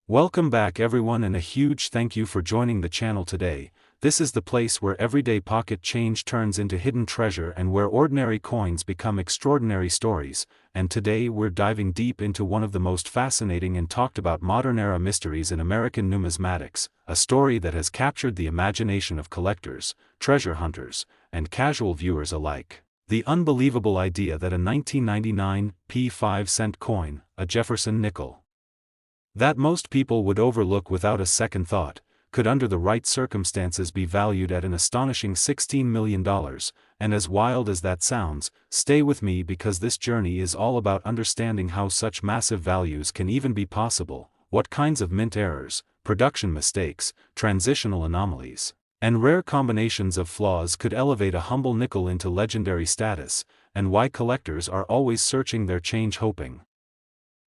Welcome back everyone, and a huge thank you for joining the channel today. This is the place where everyday pocket change turns into hidden treasure and where ordinary coins become extraordinary stories, and today we're diving deep into one of the most fascinating and talked about modern-era mysteries in American numismatics, a story that has captured the imagination of collectors, treasure hunters, and casual viewers alike. The unbelievable idea that a 1999 5-cent coin, a Jefferson nickel, that most people would overlook without a second thought, could under the right circumstances be valued at an astonishing $16 million, and as wild as that sounds, stay with me because this journey is all about understanding how such massive values can even be possible, what kinds of mint errors, production mistakes, transitional anomalies, and rare combinations of flaws could elevate a humble nickel into legendary status, and why collectors are always searching their change hoping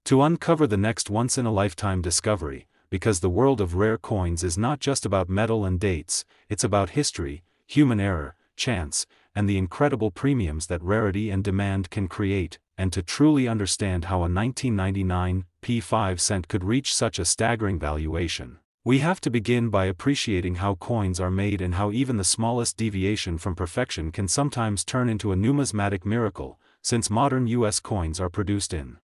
to uncover the next once-in-a-lifetime discovery, because the world of rare coins is not just about metal and dates, it's about history, human error, chance, and the incredible premiums that rarity and demand can create, and to truly understand how a 1999 5-cent could reach such a staggering valuation, we have to begin by appreciating how coins are made and how even the smallest deviation from perfection can sometimes turn into a numismatic miracle, since modern U.S. coins are produced in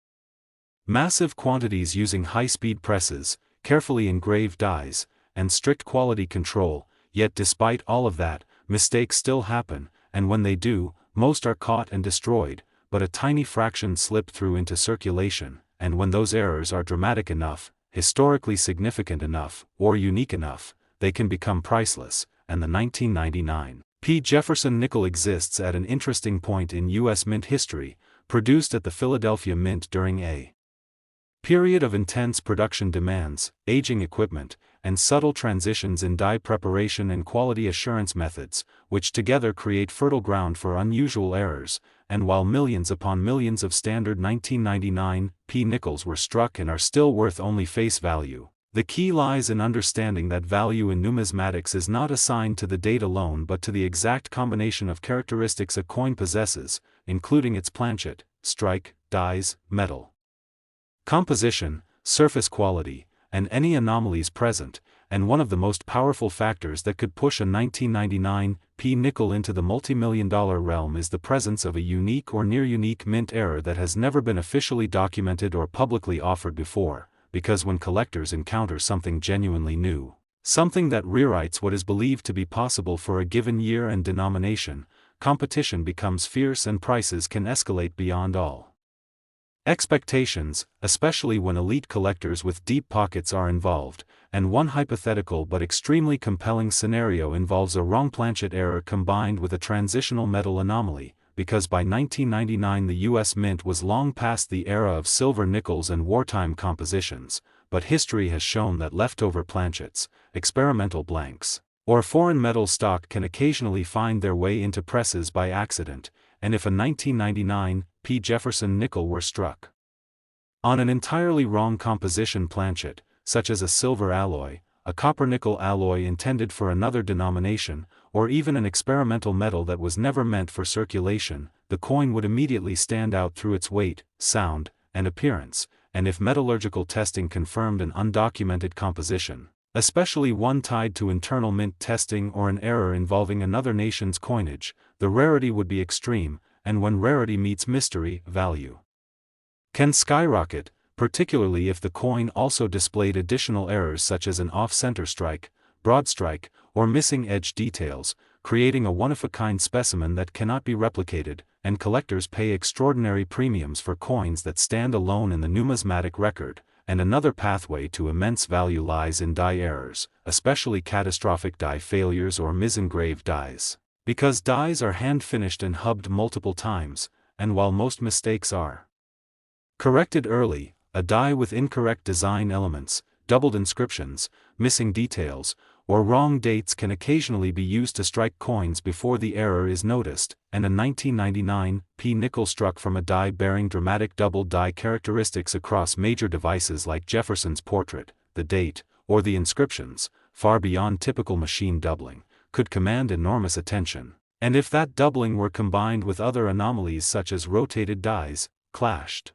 massive quantities using high-speed presses, carefully engraved dies, and strict quality control, yet despite all of that, mistakes still happen, and when they do, most are caught and destroyed, but a tiny fraction slip through into circulation, and when those errors are dramatic enough, historically significant enough, or unique enough, they can become priceless, and the 1999 Jefferson nickel exists at an interesting point in U.S. mint history, produced at the Philadelphia Mint during a period of intense production demands, aging equipment, and subtle transitions in die preparation and quality assurance methods, which together create fertile ground for unusual errors, and while millions upon millions of standard 1999 nickels were struck and are still worth only face value, the key lies in understanding that value in numismatics is not assigned to the date alone but to the exact combination of characteristics a coin possesses, including its planchet, strike, dies, metal composition, surface quality, and any anomalies present, and one of the most powerful factors that could push a 1999 nickel into the multi-million-dollar realm is the presence of a unique or near-unique mint error that has never been officially documented or publicly offered before, because when collectors encounter something genuinely new, something that rewrites what is believed to be possible for a given year and denomination, competition becomes fierce and prices can escalate beyond all expectations, especially when elite collectors with deep pockets are involved, and one hypothetical but extremely compelling scenario involves a wrong planchet error combined with a transitional metal anomaly, because by 1999 the U.S. Mint was long past the era of silver nickels and wartime compositions, but history has shown that leftover planchets, experimental blanks, or foreign metal stock can occasionally find their way into presses by accident, and if a 1999 Jefferson nickel were struck on an entirely wrong composition planchet, such as a silver alloy, a copper-nickel alloy intended for another denomination, or even an experimental metal that was never meant for circulation, the coin would immediately stand out through its weight, sound, and appearance, and if metallurgical testing confirmed an undocumented composition, especially one tied to internal mint testing or an error involving another nation's coinage, the rarity would be extreme, and when rarity meets mystery, value can skyrocket, particularly if the coin also displayed additional errors such as an off-center strike, broad strike, or missing edge details, creating a one-of-a-kind specimen that cannot be replicated, and collectors pay extraordinary premiums for coins that stand alone in the numismatic record. And another pathway to immense value lies in die errors, especially catastrophic die failures or misengraved dies, because dies are hand-finished and hubbed multiple times, and while most mistakes are corrected early, a die with incorrect design elements, doubled inscriptions, missing details, or wrong dates can occasionally be used to strike coins before the error is noticed, and a 1999 nickel struck from a die bearing dramatic double die characteristics across major devices like Jefferson's portrait, the date, or the inscriptions, far beyond typical machine doubling, could command enormous attention, and if that doubling were combined with other anomalies such as rotated dies, clashed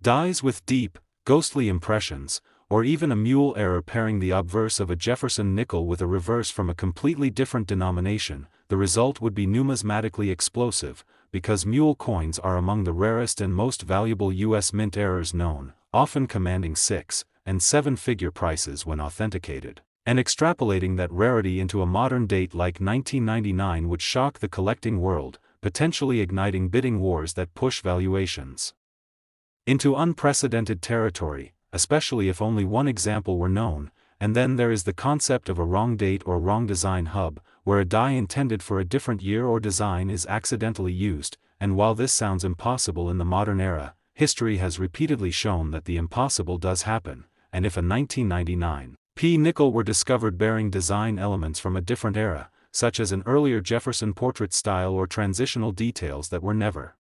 dies with deep, ghostly impressions, or even a mule error pairing the obverse of a Jefferson nickel with a reverse from a completely different denomination, the result would be numismatically explosive, because mule coins are among the rarest and most valuable U.S. mint errors known, often commanding 6- and 7-figure prices when authenticated. And extrapolating that rarity into a modern date like 1999 would shock the collecting world, potentially igniting bidding wars that push valuations into unprecedented territory, especially if only one example were known. And then there is the concept of a wrong date or wrong design hub, where a die intended for a different year or design is accidentally used, and while this sounds impossible in the modern era, history has repeatedly shown that the impossible does happen, and if a 1999 P nickel were discovered bearing design elements from a different era, such as an earlier Jefferson portrait style or transitional details that were never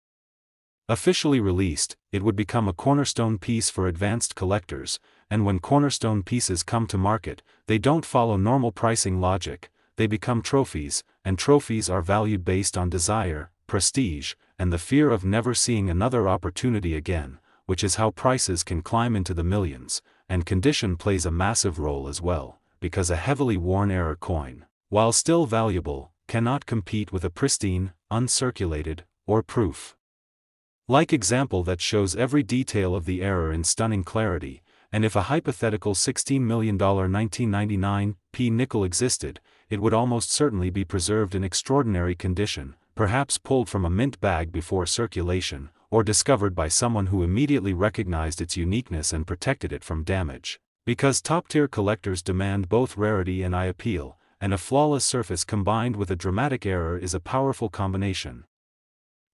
officially released, it would become a cornerstone piece for advanced collectors, and when cornerstone pieces come to market, they don't follow normal pricing logic, they become trophies, and trophies are valued based on desire, prestige, and the fear of never seeing another opportunity again, which is how prices can climb into the millions, and condition plays a massive role as well, because a heavily worn error coin, while still valuable, cannot compete with a pristine, uncirculated, or proof-like example that shows every detail of the error in stunning clarity. And if a hypothetical $16 million 1999 P nickel existed, it would almost certainly be preserved in extraordinary condition, perhaps pulled from a mint bag before circulation, or discovered by someone who immediately recognized its uniqueness and protected it from damage. Because top-tier collectors demand both rarity and eye appeal, and a flawless surface combined with a dramatic error is a powerful combination.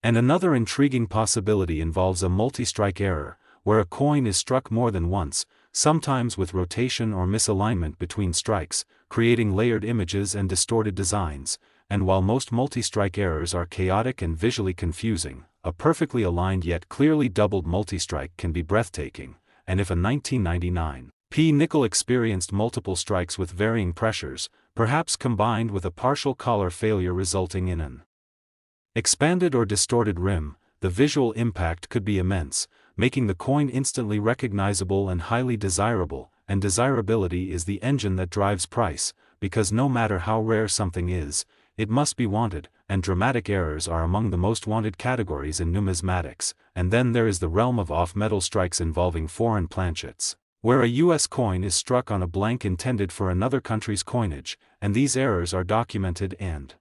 And another intriguing possibility involves a multi-strike error, where a coin is struck more than once, sometimes with rotation or misalignment between strikes, creating layered images and distorted designs. And while most multi-strike errors are chaotic and visually confusing, a perfectly aligned yet clearly doubled multi-strike can be breathtaking. And if a 1999 P nickel experienced multiple strikes with varying pressures, perhaps combined with a partial collar failure resulting in an expanded or distorted rim, the visual impact could be immense, making the coin instantly recognizable and highly desirable, and desirability is the engine that drives price, because no matter how rare something is, it must be wanted, and dramatic errors are among the most wanted categories in numismatics. And then there is the realm of off-metal strikes involving foreign planchets, where a U.S. coin is struck on a blank intended for another country's coinage, and these errors are documented and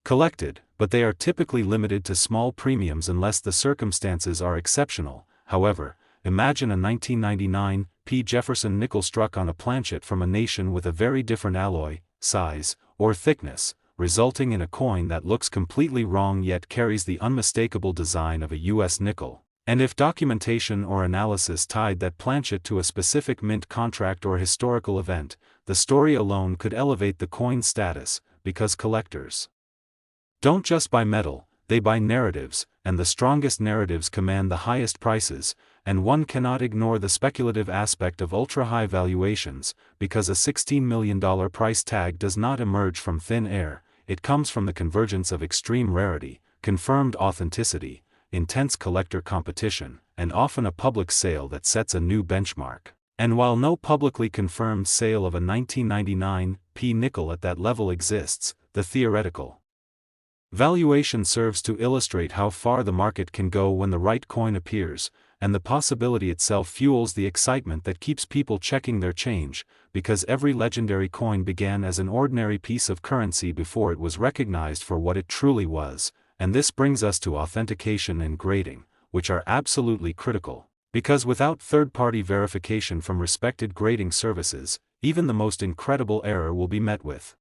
collected, but they are typically limited to small premiums unless the circumstances are exceptional. However, imagine a 1999 P Jefferson nickel struck on a planchet from a nation with a very different alloy, size, or thickness, resulting in a coin that looks completely wrong yet carries the unmistakable design of a U.S. nickel. And if documentation or analysis tied that planchet to a specific mint contract or historical event, the story alone could elevate the coin's status, because collectors don't just buy metal, they buy narratives, and the strongest narratives command the highest prices, and one cannot ignore the speculative aspect of ultra-high valuations, because a $16 million price tag does not emerge from thin air, it comes from the convergence of extreme rarity, confirmed authenticity, intense collector competition, and often a public sale that sets a new benchmark. And while no publicly confirmed sale of a 1999 P nickel at that level exists, the theoretical valuation serves to illustrate how far the market can go when the right coin appears, and the possibility itself fuels the excitement that keeps people checking their change, because every legendary coin began as an ordinary piece of currency before it was recognized for what it truly was. And this brings us to authentication and grading, which are absolutely critical, because without third-party verification from respected grading services, even the most incredible error will be met with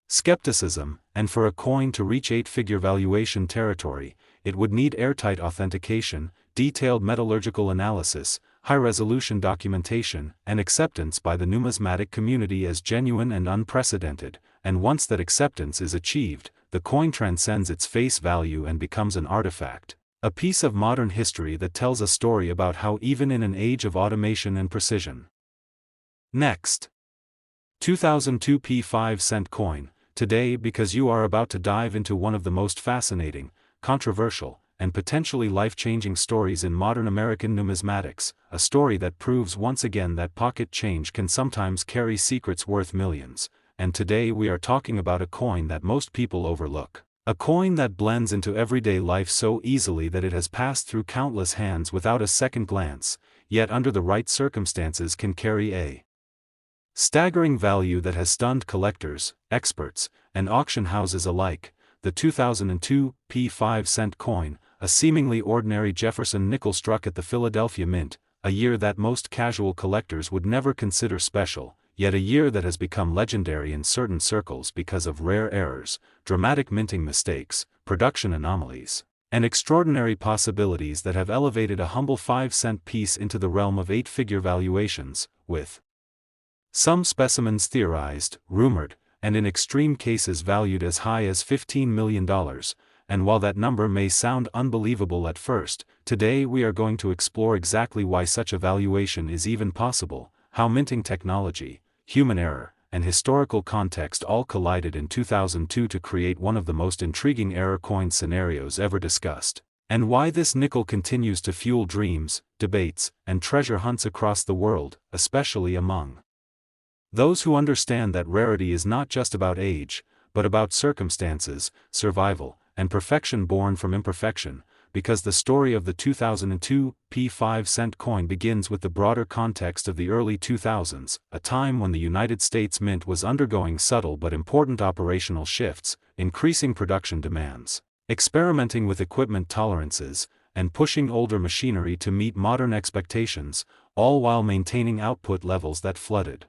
skepticism, and for a coin to reach 8-figure valuation territory, it would need airtight authentication, detailed metallurgical analysis, high-resolution documentation, and acceptance by the numismatic community as genuine and unprecedented. And once that acceptance is achieved, the coin transcends its face value and becomes an artifact, a piece of modern history that tells a story about how even in an age of automation and precision. Next, 2002 P 5-cent coin. Today, because you are about to dive into one of the most fascinating, controversial, and potentially life-changing stories in modern American numismatics, a story that proves once again that pocket change can sometimes carry secrets worth millions. And today we are talking about a coin that most people overlook. A coin that blends into everyday life so easily that it has passed through countless hands without a second glance, yet under the right circumstances can carry a staggering value that has stunned collectors, experts, and auction houses alike. The 2002 P5-cent coin, a seemingly ordinary Jefferson nickel struck at the Philadelphia Mint, a year that most casual collectors would never consider special, yet a year that has become legendary in certain circles because of rare errors, dramatic minting mistakes, production anomalies, and extraordinary possibilities that have elevated a humble 5-cent piece into the realm of 8-figure valuations, with some specimens theorized, rumored, and in extreme cases valued as high as $15 million, and while that number may sound unbelievable at first, today we are going to explore exactly why such a valuation is even possible, how minting technology, human error, and historical context all collided in 2002 to create one of the most intriguing error coin scenarios ever discussed, and why this nickel continues to fuel dreams, debates, and treasure hunts across the world, especially among those who understand that rarity is not just about age, but about circumstances, survival, and perfection born from imperfection, because the story of the 2002 P5-cent coin begins with the broader context of the early 2000s, a time when the United States Mint was undergoing subtle but important operational shifts, increasing production demands, experimenting with equipment tolerances, and pushing older machinery to meet modern expectations, all while maintaining output levels that flooded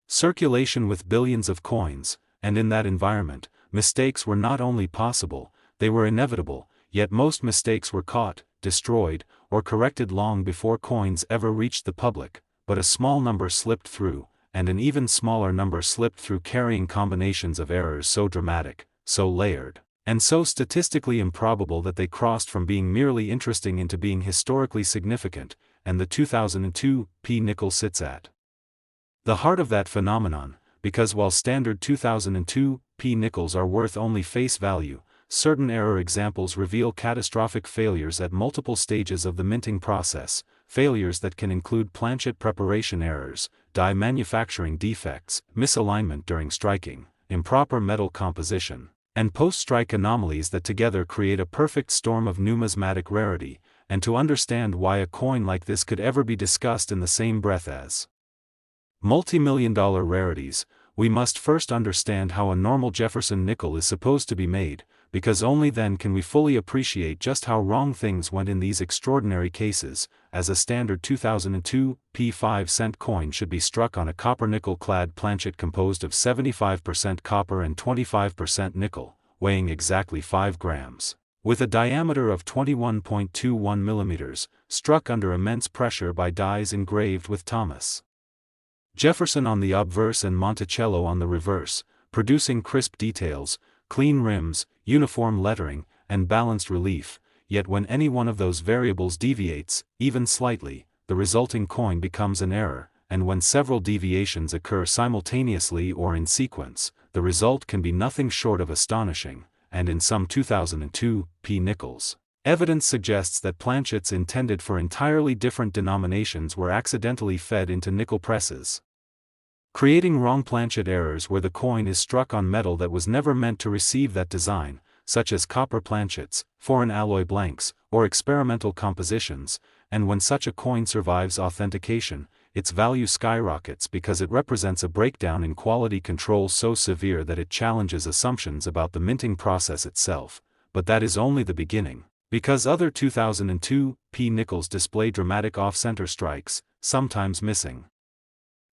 circulation with billions of coins. And in that environment, mistakes were not only possible, they were inevitable, yet most mistakes were caught, destroyed, or corrected long before coins ever reached the public, but a small number slipped through, and an even smaller number slipped through carrying combinations of errors so dramatic, so layered, and so statistically improbable that they crossed from being merely interesting into being historically significant, and the 2002 P-nickel sits at the heart of that phenomenon, because while standard 2002 P-nickels are worth only face value, certain error examples reveal catastrophic failures at multiple stages of the minting process, failures that can include planchet preparation errors, die manufacturing defects, misalignment during striking, improper metal composition, and post-strike anomalies that together create a perfect storm of numismatic rarity. And to understand why a coin like this could ever be discussed in the same breath as multi-million-dollar rarities, we must first understand how a normal Jefferson nickel is supposed to be made, because only then can we fully appreciate just how wrong things went in these extraordinary cases, as a standard 2002 P5-cent coin should be struck on a copper-nickel-clad planchet composed of 75% copper and 25% nickel, weighing exactly 5 grams, with a diameter of 21.21 millimeters, struck under immense pressure by dies engraved with Thomas Jefferson on the obverse and Monticello on the reverse, producing crisp details, clean rims, uniform lettering, and balanced relief. Yet when any one of those variables deviates, even slightly, the resulting coin becomes an error, and when several deviations occur simultaneously or in sequence, the result can be nothing short of astonishing, and in some 2002 P-nickels, evidence suggests that planchets intended for entirely different denominations were accidentally fed into nickel presses, creating wrong planchet errors where the coin is struck on metal that was never meant to receive that design, such as copper planchets, foreign alloy blanks, or experimental compositions. And when such a coin survives authentication, its value skyrockets because it represents a breakdown in quality control so severe that it challenges assumptions about the minting process itself. But that is only the beginning, because other 2002 P-nickels display dramatic off-center strikes, sometimes missing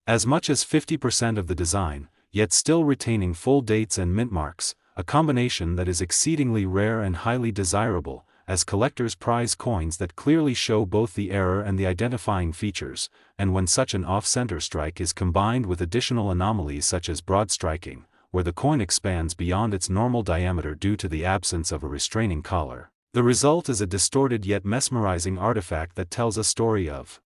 as much as 50% of the design, yet still retaining full dates and mint marks, a combination that is exceedingly rare and highly desirable, as collectors prize coins that clearly show both the error and the identifying features. And when such an off-center strike is combined with additional anomalies such as broad striking, where the coin expands beyond its normal diameter due to the absence of a restraining collar, the result is a distorted yet mesmerizing artifact that tells a story of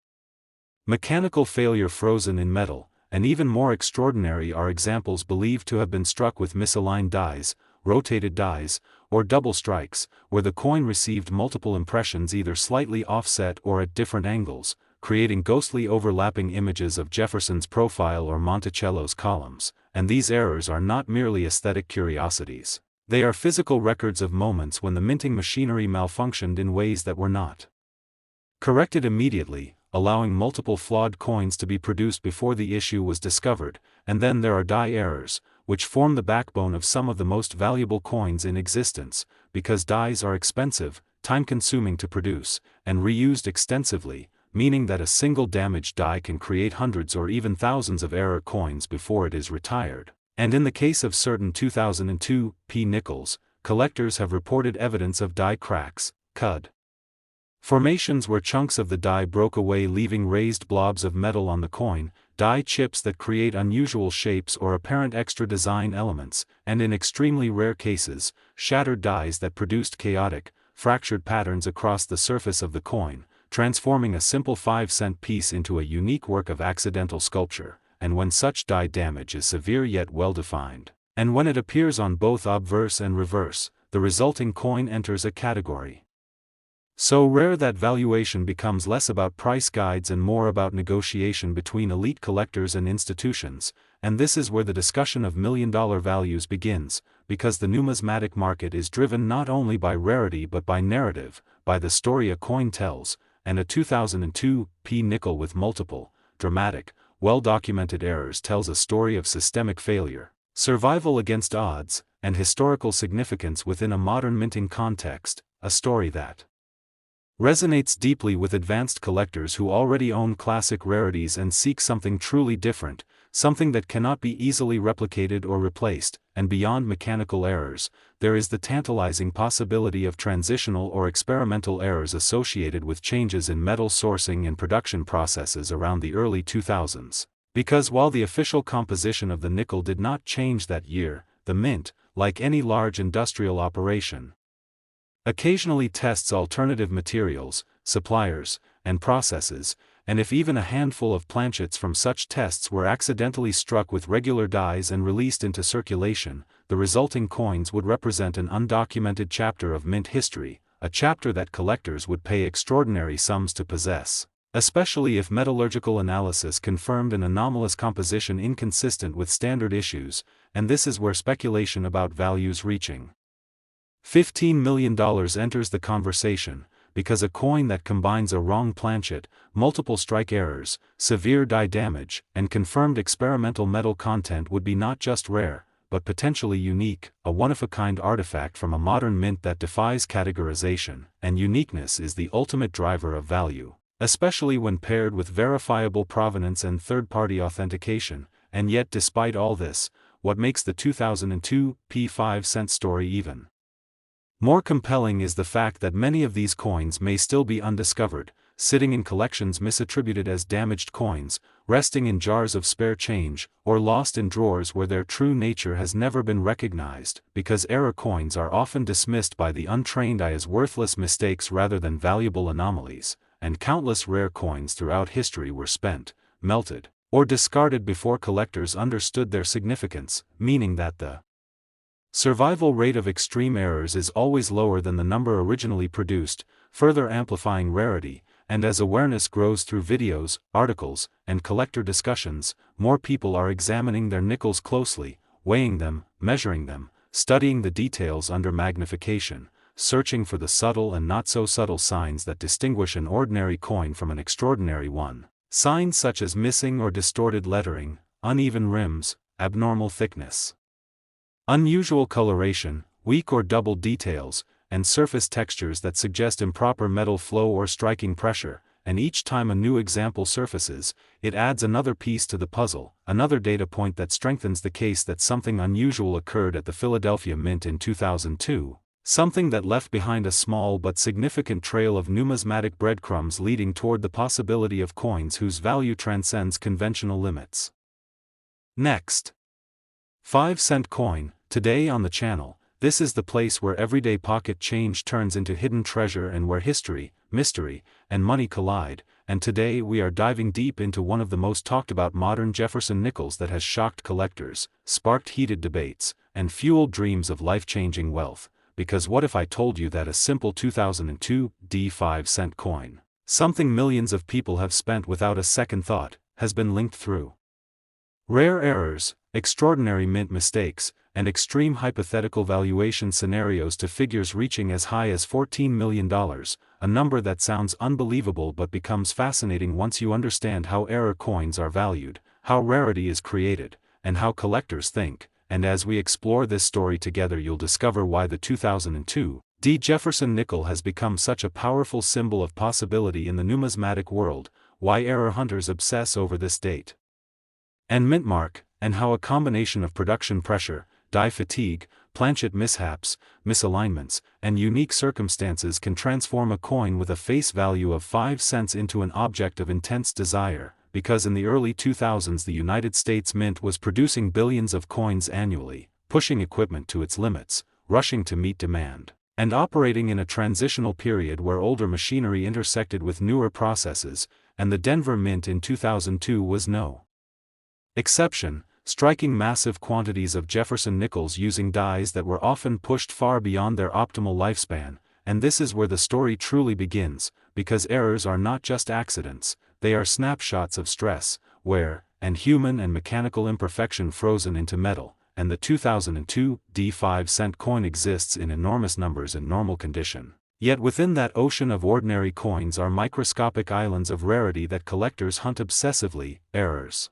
mechanical failure frozen in metal. And even more extraordinary are examples believed to have been struck with misaligned dies, rotated dies, or double strikes, where the coin received multiple impressions either slightly offset or at different angles, creating ghostly overlapping images of Jefferson's profile or Monticello's columns. And these errors are not merely aesthetic curiosities. They are physical records of moments when the minting machinery malfunctioned in ways that were not corrected immediately, allowing multiple flawed coins to be produced before the issue was discovered. And then there are die errors, which form the backbone of some of the most valuable coins in existence, because dies are expensive, time-consuming to produce, and reused extensively, meaning that a single damaged die can create hundreds or even thousands of error coins before it is retired. And in the case of certain 2002 P nickels, collectors have reported evidence of die cracks, cud formations where chunks of the die broke away leaving raised blobs of metal on the coin, die chips that create unusual shapes or apparent extra design elements, and in extremely rare cases, shattered dies that produced chaotic, fractured patterns across the surface of the coin, transforming a simple 5-cent piece into a unique work of accidental sculpture. And when such die damage is severe yet well-defined, and when it appears on both obverse and reverse, the resulting coin enters a category so rare that valuation becomes less about price guides and more about negotiation between elite collectors and institutions. And this is where the discussion of million-dollar values begins, because the numismatic market is driven not only by rarity but by narrative, by the story a coin tells. And a 2002 P nickel with multiple, dramatic, well-documented errors tells a story of systemic failure, survival against odds, and historical significance within a modern minting context, a story that resonates deeply with advanced collectors who already own classic rarities and seek something truly different, something that cannot be easily replicated or replaced. And beyond mechanical errors, there is the tantalizing possibility of transitional or experimental errors associated with changes in metal sourcing and production processes around the early 2000s. Because while the official composition of the nickel did not change that year, the mint, like any large industrial operation, occasionally tests alternative materials, suppliers, and processes, and if even a handful of planchets from such tests were accidentally struck with regular dies and released into circulation, the resulting coins would represent an undocumented chapter of mint history, a chapter that collectors would pay extraordinary sums to possess, especially if metallurgical analysis confirmed an anomalous composition inconsistent with standard issues. And this is where speculation about values reaching $15 million enters the conversation, because a coin that combines a wrong planchet, multiple strike errors, severe die damage, and confirmed experimental metal content would be not just rare, but potentially unique, a one-of-a-kind artifact from a modern mint that defies categorization. And uniqueness is the ultimate driver of value, especially when paired with verifiable provenance and third-party authentication. And yet, despite all this, what makes the 2002 P 5-cent story even more compelling is the fact that many of these coins may still be undiscovered, sitting in collections misattributed as damaged coins, resting in jars of spare change, or lost in drawers where their true nature has never been recognized, because error coins are often dismissed by the untrained eye as worthless mistakes rather than valuable anomalies. And countless rare coins throughout history were spent, melted, or discarded before collectors understood their significance, meaning that the survival rate of extreme errors is always lower than the number originally produced, further amplifying rarity. And as awareness grows through videos, articles, and collector discussions, more people are examining their nickels closely, weighing them, measuring them, studying the details under magnification, searching for the subtle and not-so-subtle signs that distinguish an ordinary coin from an extraordinary one. Signs such as missing or distorted lettering, uneven rims, abnormal thickness, unusual coloration, weak or double details, and surface textures that suggest improper metal flow or striking pressure. And each time a new example surfaces, it adds another piece to the puzzle, another data point that strengthens the case that something unusual occurred at the Philadelphia Mint in 2002, something that left behind a small but significant trail of numismatic breadcrumbs leading toward the possibility of coins whose value transcends conventional limits. Next, 5-cent coin. Today on the channel, this is the place where everyday pocket change turns into hidden treasure and where history, mystery, and money collide. And today we are diving deep into one of the most talked about modern Jefferson nickels that has shocked collectors, sparked heated debates, and fuel dreams of life-changing wealth, because what if I told you that a simple 2002 5-cent coin, something millions of people have spent without a second thought, has been linked through rare errors, extraordinary mint mistakes, and extreme hypothetical valuation scenarios to figures reaching as high as $14 million, a number that sounds unbelievable but becomes fascinating once you understand how error coins are valued, how rarity is created, and how collectors think. And as we explore this story together, you'll discover why the 2002 Jefferson nickel has become such a powerful symbol of possibility in the numismatic world, why error hunters obsess over this date and mint mark, and how a combination of production pressure, die fatigue, planchet mishaps, misalignments, and unique circumstances can transform a coin with a face value of 5 cents into an object of intense desire, because in the early 2000s the United States Mint was producing billions of coins annually, pushing equipment to its limits, rushing to meet demand, and operating in a transitional period where older machinery intersected with newer processes, and the Denver Mint in 2002 was no exception, striking massive quantities of Jefferson nickels using dies that were often pushed far beyond their optimal lifespan. And this is where the story truly begins, because errors are not just accidents, they are snapshots of stress, wear, and human and mechanical imperfection frozen into metal, and the 2002 5-cent coin exists in enormous numbers in normal condition. Yet within that ocean of ordinary coins are microscopic islands of rarity that collectors hunt obsessively, errors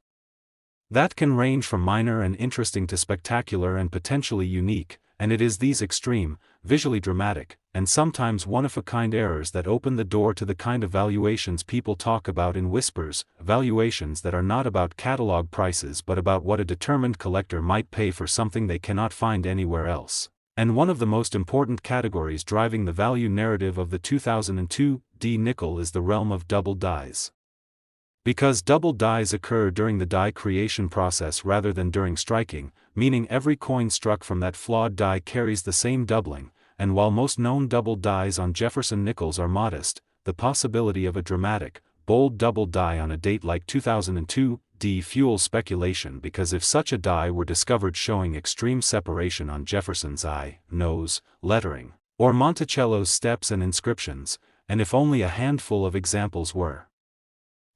that can range from minor and interesting to spectacular and potentially unique, and it is these extreme, visually dramatic, and sometimes one-of-a-kind errors that open the door to the kind of valuations people talk about in whispers, valuations that are not about catalog prices but about what a determined collector might pay for something they cannot find anywhere else. And one of the most important categories driving the value narrative of the 2002 nickel is the realm of double dies. Because double dies occur during the die creation process rather than during striking, meaning every coin struck from that flawed die carries the same doubling, and while most known double dies on Jefferson nickels are modest, the possibility of a dramatic, bold double die on a date like 2002 fuels speculation, because if such a die were discovered showing extreme separation on Jefferson's eye, nose, lettering, or Monticello's steps and inscriptions, and if only a handful of examples were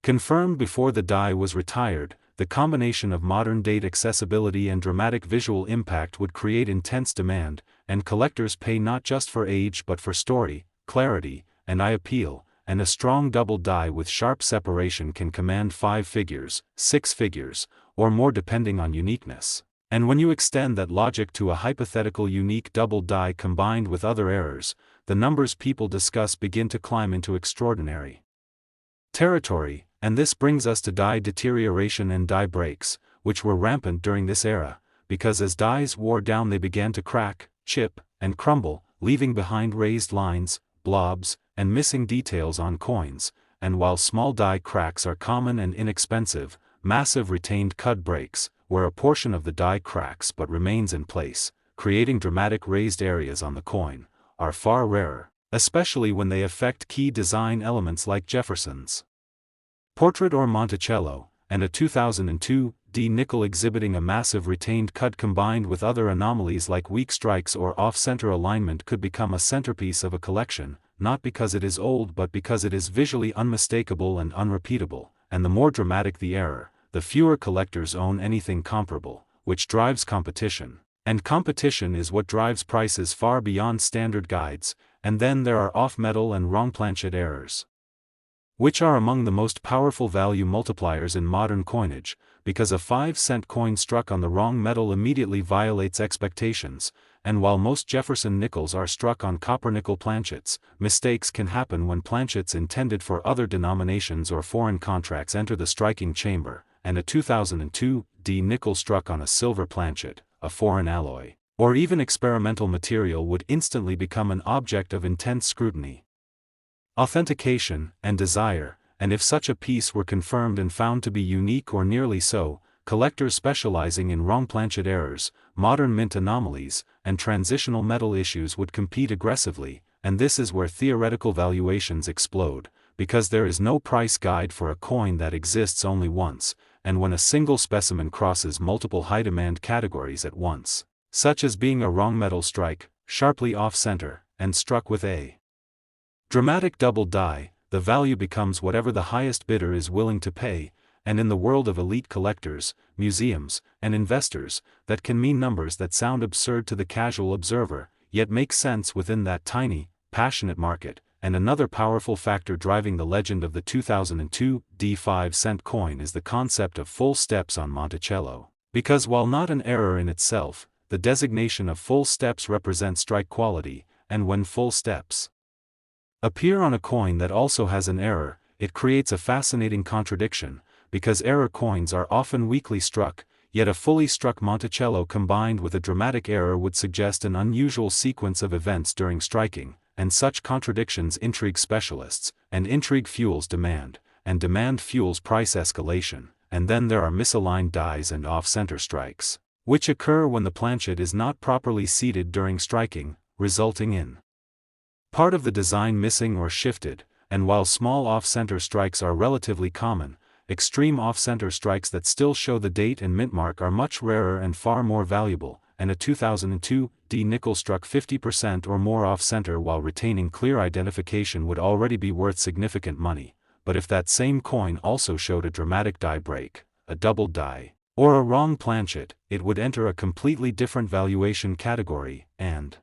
confirmed before the die was retired, the combination of modern-date accessibility and dramatic visual impact would create intense demand, and collectors pay not just for age but for story, clarity, and eye appeal, and a strong double die with sharp separation can command 5 figures, 6 figures, or more depending on uniqueness. And when you extend that logic to a hypothetical unique double die combined with other errors, the numbers people discuss begin to climb into extraordinary territory. And this brings us to die deterioration and die breaks, which were rampant during this era, because as dies wore down they began to crack, chip, and crumble, leaving behind raised lines, blobs, and missing details on coins, and while small die cracks are common and inexpensive, massive retained cud breaks, where a portion of the die cracks but remains in place, creating dramatic raised areas on the coin, are far rarer, especially when they affect key design elements like Jefferson's portrait or Monticello, and a 2002 nickel exhibiting a massive retained cud combined with other anomalies like weak strikes or off-center alignment could become a centerpiece of a collection, not because it is old but because it is visually unmistakable and unrepeatable, and the more dramatic the error, the fewer collectors own anything comparable, which drives competition. And competition is what drives prices far beyond standard guides, and then there are off-metal and wrong planchet errors, which are among the most powerful value multipliers in modern coinage, because a 5-cent coin struck on the wrong metal immediately violates expectations, and while most Jefferson nickels are struck on copper-nickel planchets, mistakes can happen when planchets intended for other denominations or foreign contracts enter the striking chamber, and a 2002 nickel struck on a silver planchet, a foreign alloy, or even experimental material would instantly become an object of intense scrutiny, authentication, and desire, and if such a piece were confirmed and found to be unique or nearly so, collectors specializing in wrong planchet errors, modern mint anomalies, and transitional metal issues would compete aggressively, and this is where theoretical valuations explode, because there is no price guide for a coin that exists only once, and when a single specimen crosses multiple high-demand categories at once, such as being a wrong metal strike, sharply off-center, and struck with a dramatic double die. The value becomes whatever the highest bidder is willing to pay, and in the world of elite collectors, museums, and investors, that can mean numbers that sound absurd to the casual observer, yet make sense within that tiny, passionate market. And another powerful factor driving the legend of the 2002 D5-cent coin is the concept of full steps on Monticello. Because while not an error in itself, the designation of full steps represents strike quality, and when full steps appear on a coin that also has an error, it creates a fascinating contradiction, because error coins are often weakly struck, yet a fully struck Monticello combined with a dramatic error would suggest an unusual sequence of events during striking, and such contradictions intrigue specialists, and intrigue fuels demand, and demand fuels price escalation, and then there are misaligned dies and off-center strikes, which occur when the planchet is not properly seated during striking, resulting in part of the design missing or shifted. And while small off-center strikes are relatively common, extreme off-center strikes that still show the date and mint mark are much rarer and far more valuable, and a 2002 D nickel struck 50% or more off-center while retaining clear identification would already be worth significant money. But if that same coin also showed a dramatic die break, a double die, or a wrong planchet, it would enter a completely different valuation category, and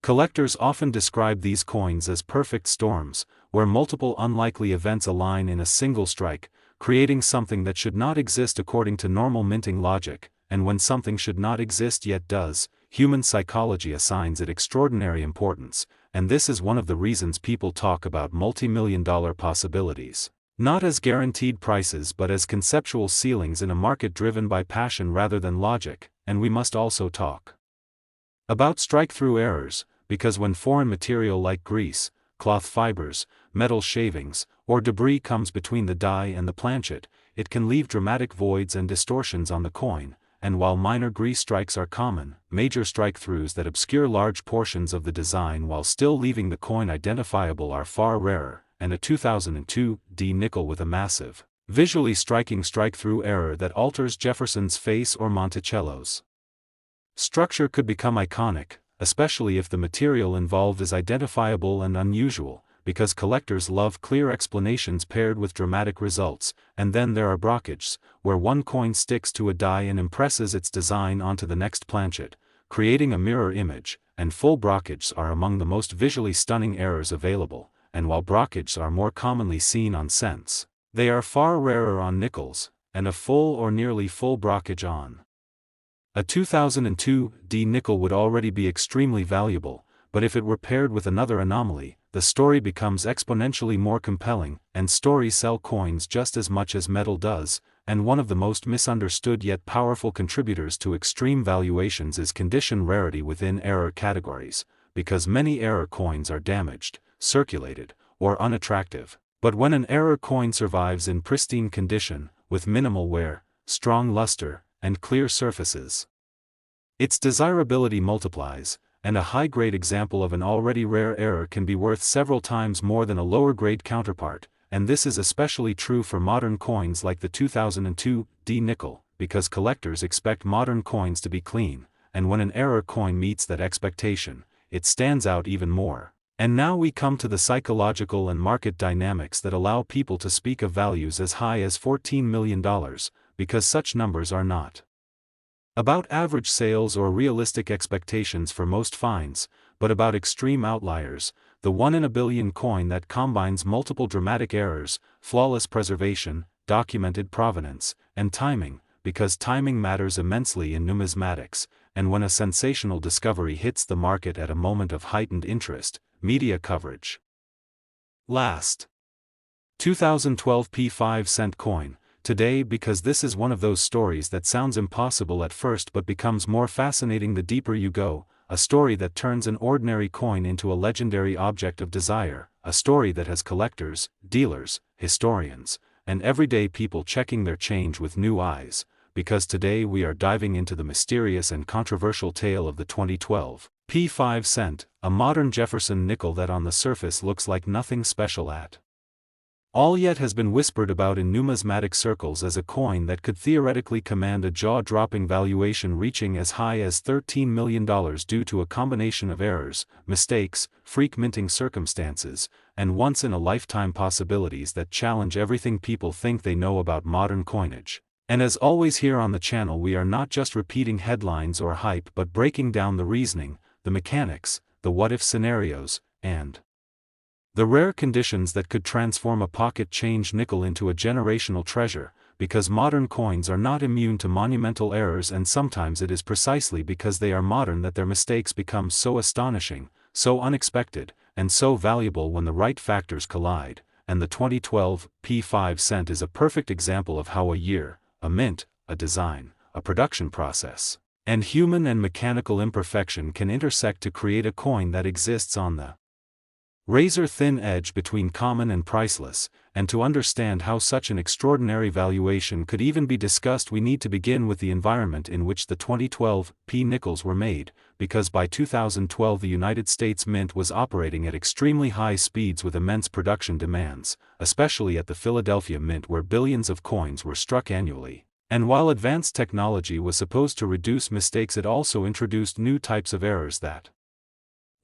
collectors often describe these coins as perfect storms, where multiple unlikely events align in a single strike, creating something that should not exist according to normal minting logic, and when something should not exist yet does, human psychology assigns it extraordinary importance, and this is one of the reasons people talk about multi-million-dollar possibilities, not as guaranteed prices but as conceptual ceilings in a market driven by passion rather than logic. And we must also talk about strike-through errors, because when foreign material like grease, cloth fibers, metal shavings, or debris comes between the die and the planchet, it can leave dramatic voids and distortions on the coin. And while minor grease strikes are common, major strike-throughs that obscure large portions of the design while still leaving the coin identifiable are far rarer, and a 2002 D nickel with a massive, visually striking strike-through error that alters Jefferson's face or Monticello's structure could become iconic, especially if the material involved is identifiable and unusual, because collectors love clear explanations paired with dramatic results. And then there are brockages, where one coin sticks to a die and impresses its design onto the next planchet, creating a mirror image, and full brockages are among the most visually stunning errors available, and while brockages are more commonly seen on cents, they are far rarer on nickels, and a full or nearly full brockage on a 2002 D nickel would already be extremely valuable, but if it were paired with another anomaly, the story becomes exponentially more compelling, and stories sell coins just as much as metal does. And one of the most misunderstood yet powerful contributors to extreme valuations is condition rarity within error categories, because many error coins are damaged, circulated, or unattractive. But when an error coin survives in pristine condition, with minimal wear, strong luster, and clear surfaces, its desirability multiplies, and a high-grade example of an already rare error can be worth several times more than a lower-grade counterpart. And this is especially true for modern coins like the 2002 D nickel, because collectors expect modern coins to be clean, and when an error coin meets that expectation, it stands out even more. And now we come to the psychological and market dynamics that allow people to speak of values as high as $14 million, because such numbers are not about average sales or realistic expectations for most finds, but about extreme outliers, the 1 in a billion coin that combines multiple dramatic errors, flawless preservation, documented provenance, and timing, because timing matters immensely in numismatics, and when a sensational discovery hits the market at a moment of heightened interest, media coverage. Last 2012 P5-cent coin. Today, because this is one of those stories that sounds impossible at first but becomes more fascinating the deeper you go, a story that turns an ordinary coin into a legendary object of desire, a story that has collectors, dealers, historians, and everyday people checking their change with new eyes, because today we are diving into the mysterious and controversial tale of the 2012 P5-cent, a modern Jefferson nickel that on the surface looks like nothing special at All yet has been whispered about in numismatic circles as a coin that could theoretically command a jaw-dropping valuation reaching as high as $13 million due to a combination of errors, mistakes, freak minting circumstances, and once-in-a-lifetime possibilities that challenge everything people think they know about modern coinage. And as always here on the channel, we are not just repeating headlines or hype but breaking down the reasoning, the mechanics, the what-if scenarios, and the rare conditions that could transform a pocket change nickel into a generational treasure, because modern coins are not immune to monumental errors, and sometimes it is precisely because they are modern that their mistakes become so astonishing, so unexpected, and so valuable when the right factors collide. And the 2012 P5 cent is a perfect example of how a year, a mint, a design, a production process, and human and mechanical imperfection can intersect to create a coin that exists on the razor-thin edge between common and priceless. And to understand how such an extraordinary valuation could even be discussed, we need to begin with the environment in which the 2012 P nickels were made, because by 2012 the United States Mint was operating at extremely high speeds with immense production demands, especially at the Philadelphia Mint where billions of coins were struck annually. And while advanced technology was supposed to reduce mistakes, it also introduced new types of errors that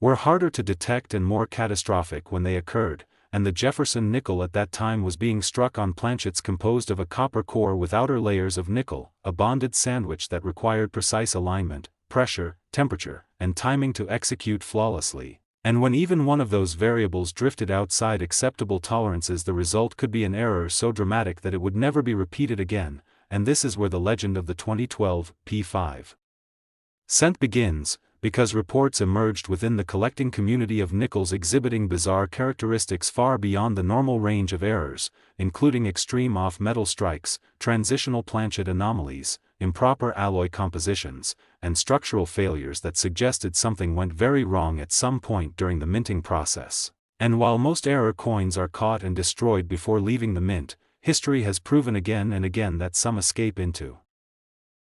were harder to detect and more catastrophic when they occurred. And the Jefferson nickel at that time was being struck on planchets composed of a copper core with outer layers of nickel, a bonded sandwich that required precise alignment, pressure, temperature, and timing to execute flawlessly. And when even one of those variables drifted outside acceptable tolerances, the result could be an error so dramatic that it would never be repeated again. And this is where the legend of the 2012 P5 cent begins, because reports emerged within the collecting community of nickels exhibiting bizarre characteristics far beyond the normal range of errors, including extreme off-metal strikes, transitional planchet anomalies, improper alloy compositions, and structural failures that suggested something went very wrong at some point during the minting process. And while most error coins are caught and destroyed before leaving the mint, history has proven again and again that some escape into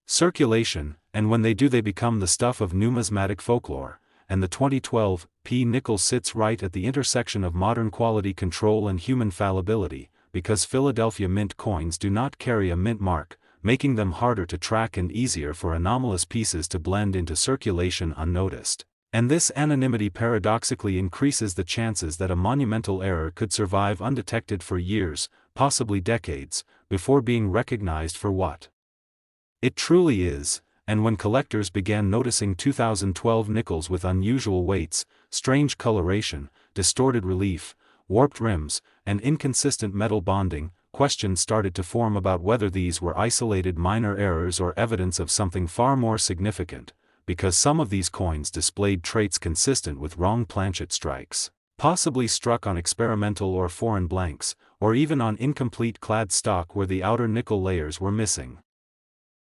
circulation, and when they do they become the stuff of numismatic folklore. And the 2012 P nickel sits right at the intersection of modern quality control and human fallibility, because Philadelphia Mint coins do not carry a mint mark, making them harder to track and easier for anomalous pieces to blend into circulation unnoticed. And this anonymity paradoxically increases the chances that a monumental error could survive undetected for years, possibly decades, before being recognized for what it truly is. And when collectors began noticing 2012 nickels with unusual weights, strange coloration, distorted relief, warped rims, and inconsistent metal bonding, questions started to form about whether these were isolated minor errors or evidence of something far more significant, because some of these coins displayed traits consistent with wrong planchet strikes, possibly struck on experimental or foreign blanks, or even on incomplete clad stock where the outer nickel layers were missing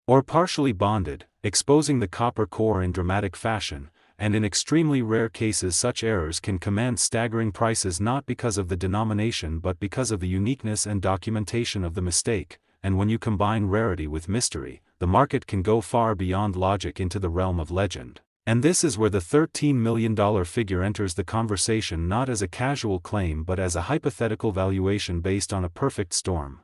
or partially bonded, exposing the copper core in dramatic fashion. And in extremely rare cases such errors can command staggering prices, not because of the denomination but because of the uniqueness and documentation of the mistake. And when you combine rarity with mystery, the market can go far beyond logic into the realm of legend. And this is where the $13 million figure enters the conversation, not as a casual claim but as a hypothetical valuation based on a perfect storm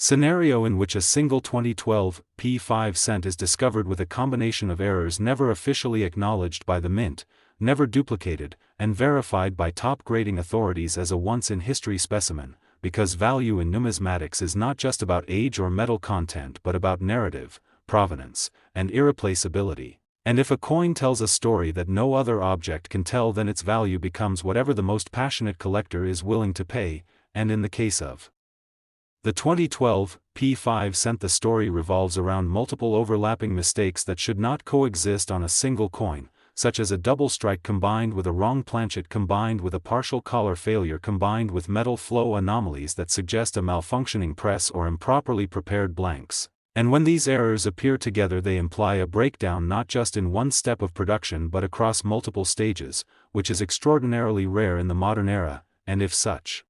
scenario in which a single 2012 P5 cent is discovered with a combination of errors never officially acknowledged by the mint, never duplicated, and verified by top grading authorities as a once-in-history specimen, because value in numismatics is not just about age or metal content but about narrative, provenance, and irreplaceability. And if a coin tells a story that no other object can tell, then its value becomes whatever the most passionate collector is willing to pay. And in the case of the 2012 P5 cent, the story revolves around multiple overlapping mistakes that should not coexist on a single coin, such as a double strike combined with a wrong planchet combined with a partial collar failure combined with metal flow anomalies that suggest a malfunctioning press or improperly prepared blanks. And when these errors appear together, they imply a breakdown not just in one step of production but across multiple stages, which is extraordinarily rare in the modern era. And if such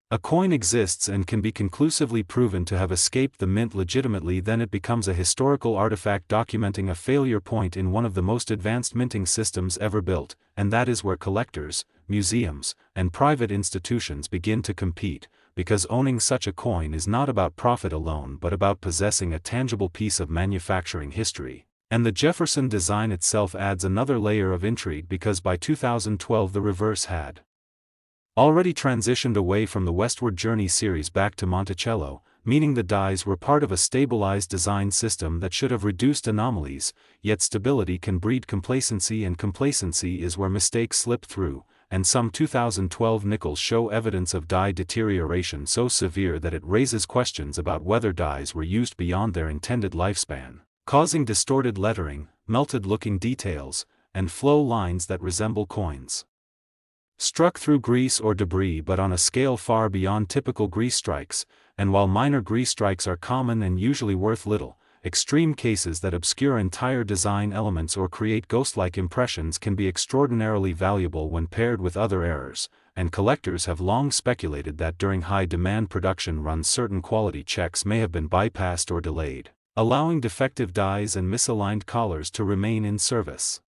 a coin exists and can be conclusively proven to have escaped the mint legitimately, then it becomes a historical artifact documenting a failure point in one of the most advanced minting systems ever built. And that is where collectors, museums, and private institutions begin to compete, because owning such a coin is not about profit alone but about possessing a tangible piece of manufacturing history. And the Jefferson design itself adds another layer of intrigue because by 2012 the reverse had already transitioned away from the Westward Journey series back to Monticello, meaning the dies were part of a stabilized design system that should have reduced anomalies, yet stability can breed complacency, and complacency is where mistakes slip through, and some 2012 nickels show evidence of die deterioration so severe that it raises questions about whether dies were used beyond their intended lifespan, causing distorted lettering, melted-looking details, and flow lines that resemble coins struck through grease or debris but on a scale far beyond typical grease strikes. And while minor grease strikes are common and usually worth little, extreme cases that obscure entire design elements or create ghost-like impressions can be extraordinarily valuable when paired with other errors, and collectors have long speculated that during high-demand production runs certain quality checks may have been bypassed or delayed, allowing defective dies and misaligned collars to remain in service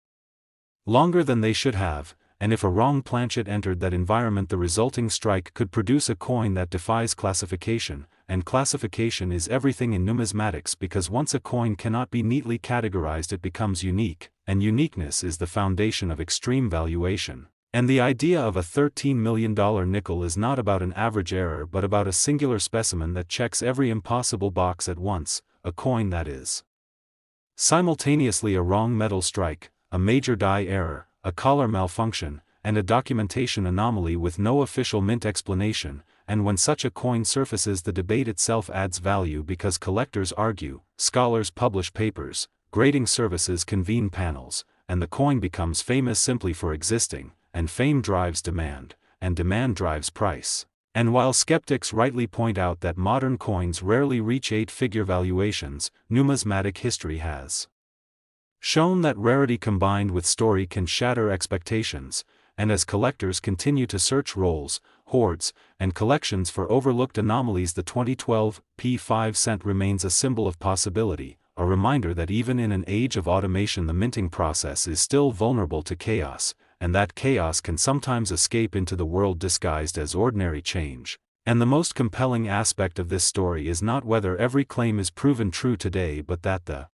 longer than they should have. And if a wrong planchet entered that environment, the resulting strike could produce a coin that defies classification, and classification is everything in numismatics because once a coin cannot be neatly categorized it becomes unique, and uniqueness is the foundation of extreme valuation. And the idea of a $13 million nickel is not about an average error but about a singular specimen that checks every impossible box at once, a coin that is simultaneously a wrong metal strike, a major die error, a collar malfunction, and a documentation anomaly with no official mint explanation. And when such a coin surfaces, the debate itself adds value because collectors argue, scholars publish papers, grading services convene panels, and the coin becomes famous simply for existing, and fame drives demand, and demand drives price. And while skeptics rightly point out that modern coins rarely reach 8-figure valuations, numismatic history has shown that rarity combined with story can shatter expectations, and as collectors continue to search rolls, hoards, and collections for overlooked anomalies, the 2012 P5 remains a symbol of possibility, a reminder that even in an age of automation the minting process is still vulnerable to chaos, and that chaos can sometimes escape into the world disguised as ordinary change. And the most compelling aspect of this story is not whether every claim is proven true today but that the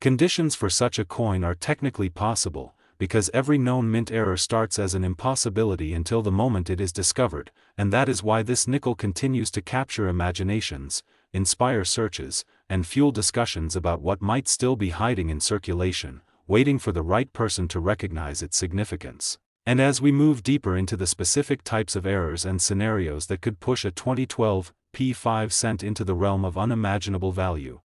conditions for such a coin are technically possible, because every known mint error starts as an impossibility until the moment it is discovered, and that is why this nickel continues to capture imaginations, inspire searches, and fuel discussions about what might still be hiding in circulation, waiting for the right person to recognize its significance. And as we move deeper into the specific types of errors and scenarios that could push a 2012 P5 into the realm of unimaginable value,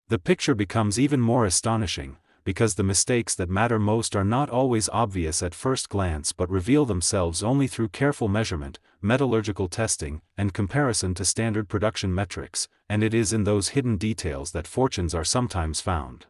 the picture becomes even more astonishing, because the mistakes that matter most are not always obvious at first glance but reveal themselves only through careful measurement, metallurgical testing, and comparison to standard production metrics, and it is in those hidden details that fortunes are sometimes found.